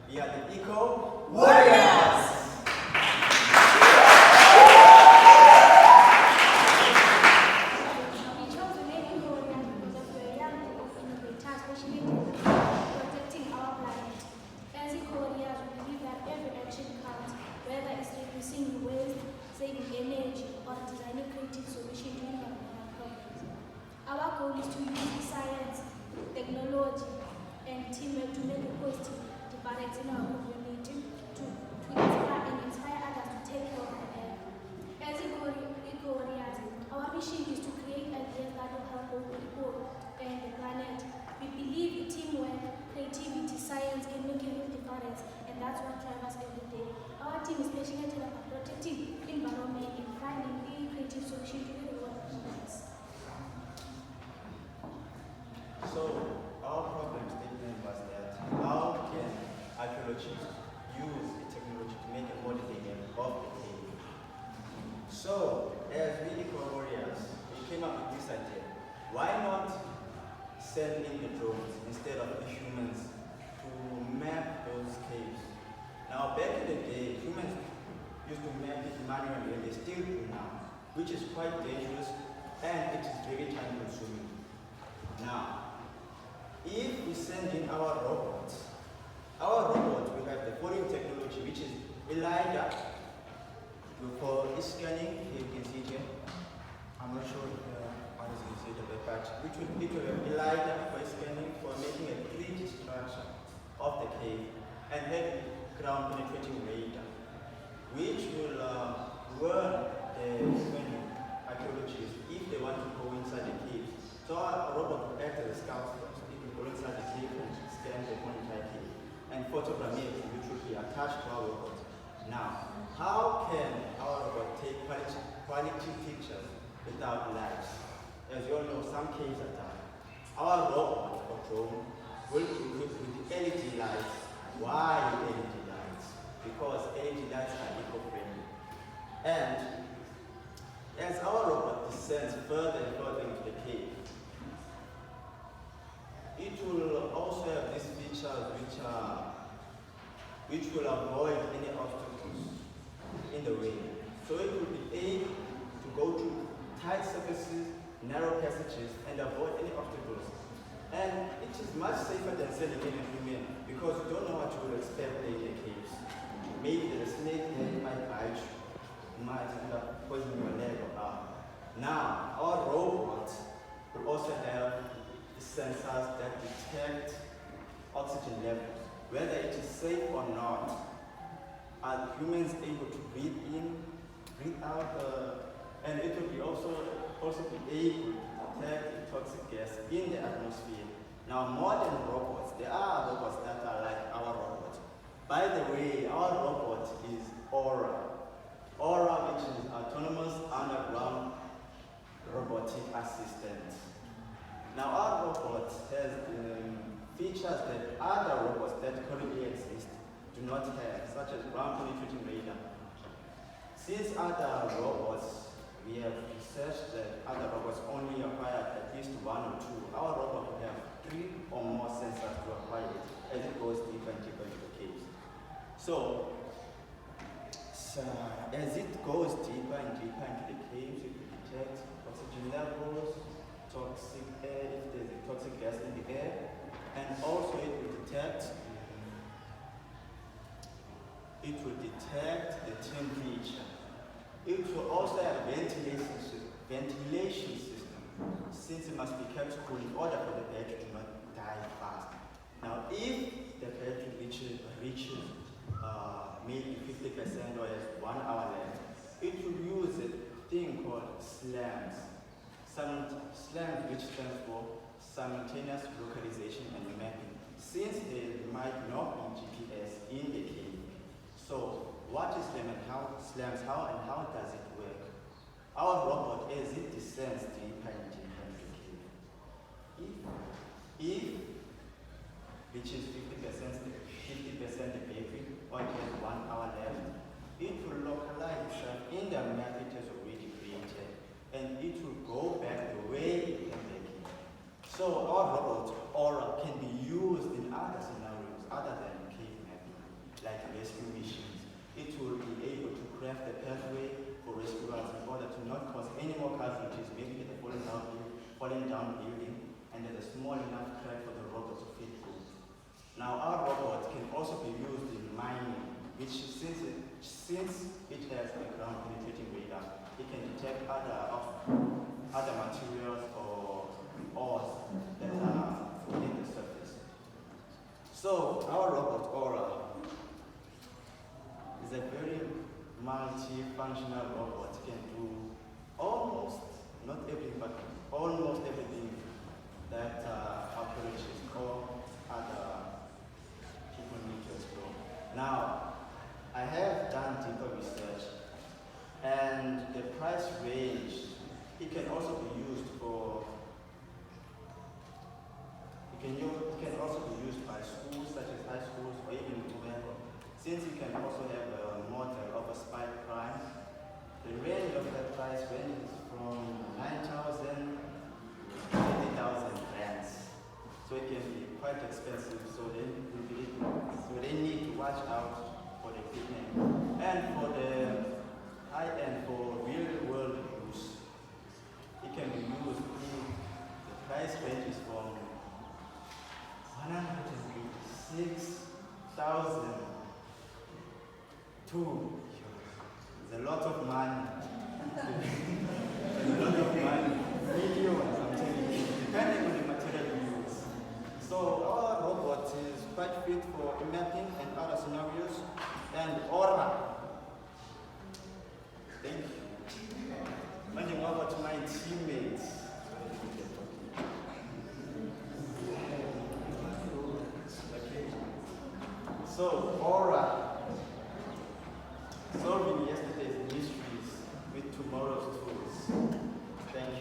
We are the Eco Warriors! Protecting our planet. As Eco-Warriors, we believe that every action counts, whether it's reducing waste, saving energy, or designing creative solutions to environmental problems. Our goal is to use science, technology, and teamwork to make a positive difference in our community, to inspire others to take care of the earth. As Eco-Warriors, our mission is to create ideas that will help both people and the planet. We believe in teamwork, creativity, science can make a real difference, and that's what drives us every day. Our team is passionate about protecting the environment and finding a creative solution to the world needs. So, our problem statement was that how can archaeologists use the technology to make a holiday game of the cave? So, as we Eco-Warriors, we came up with this idea. Why not send in the drones instead of the humans to map those caves? Now, back in the day, humans used to map it manually, and they still do now, which is quite dangerous and it is very time consuming. Now, if we send in our robot will have the following technology, which is LiDAR for scanning. Here you can see it here. I'm not sure if one is going to see the but it will have LiDAR for scanning, for making a 3D structure of the cave, and have ground penetrating radar, which will warn the human archaeologists if they want to go inside the cave. So our robot will act as a scout first. It will go inside the cave and scan the whole entire cave and photograph it, which will be attached to our robot. Now, how can our robot take quality pictures without lights? As you all know, some caves are dark. Our robot or drone will be equipped with LED lights. Why LED lights? Because LED lights are eco-friendly. And as our robot descends further and further into the cave, it will also have these features which will avoid any obstacles in the way. So it will be able to go through tight surfaces, narrow passages, and avoid any obstacles. And it is much safer than sending in a human, because you don't know what you will expect in the caves. Maybe the snake that might bite you, might end up poisoning your leg or arm. Now, our robot will also have sensors that detect oxygen levels, whether it is safe or not. Are humans able to breathe in, breathe out, and it will be also be able to detect toxic gas in the atmosphere. Now, modern robots, there are robots that are like our robot. By the way, our robot is Aura. Aura, which is autonomous underground robotic assistant. Now, our robot has features that other robots that currently exist do not have, such as ground penetrating radar. Since other robots, we have researched that other robots only acquire at least 1 or 2. Our robot will have 3 or more sensors to acquire it as it goes deeper and deeper into the caves. So as it goes deeper and deeper into the caves, it will detect oxygen levels, toxic air, if there's a toxic gas in the air, and also it will detect the temperature. It will also have a ventilation system, since it must be kept cool in order for the battery to not die fast. Now, if the battery reaches maybe 50% or has 1 hour left, it will use a thing called SLAMs. SLAMs, which stands for simultaneous localization and mapping. Since there might not be GPS in the cave, so what is SLAMs, how and how does it work? Our robot, as it descends deeper and deeper into the cave, if which is 50% the battery, or it has 1 hour left, it will localize itself in the map it has already created, and it will go back the way it came back in. So our robot Aura can be used in other scenarios other than cave mapping, like rescue missions. It will be able to craft a pathway for rescuers in order to not cause any more casualties, maybe at a falling down building, and at a small enough crack for the robot to fit through. Now our robot can also be used in mining, which since it has a ground penetrating radar, it can detect other materials or ores that are within the surface. So our robot Aura is a very multi-functional robot. It can do almost, not everything, but almost everything that operations or other people need to explore. Now, I have done deeper research, and the price range, it can also be used for, it can also be used by schools such as high schools or even Inkcubeko. Since you can also have a model of a spy prime, the range of that price ranges from 9,000 to 80,000 rands. So it can be quite expensive, so they need to watch out for the equipment. And for the high-end, for real-world use, it can be used the price ranges from 186,000 to, it's a lot of money. It's a lot of money. Millions, I'm telling you, depending on the material you use. So our robot is quite fit for mapping and other scenarios. And Aura, thank you. Handing over to my teammates. Okay. So Aura, solving yesterday's mysteries with tomorrow's tools. Thank you.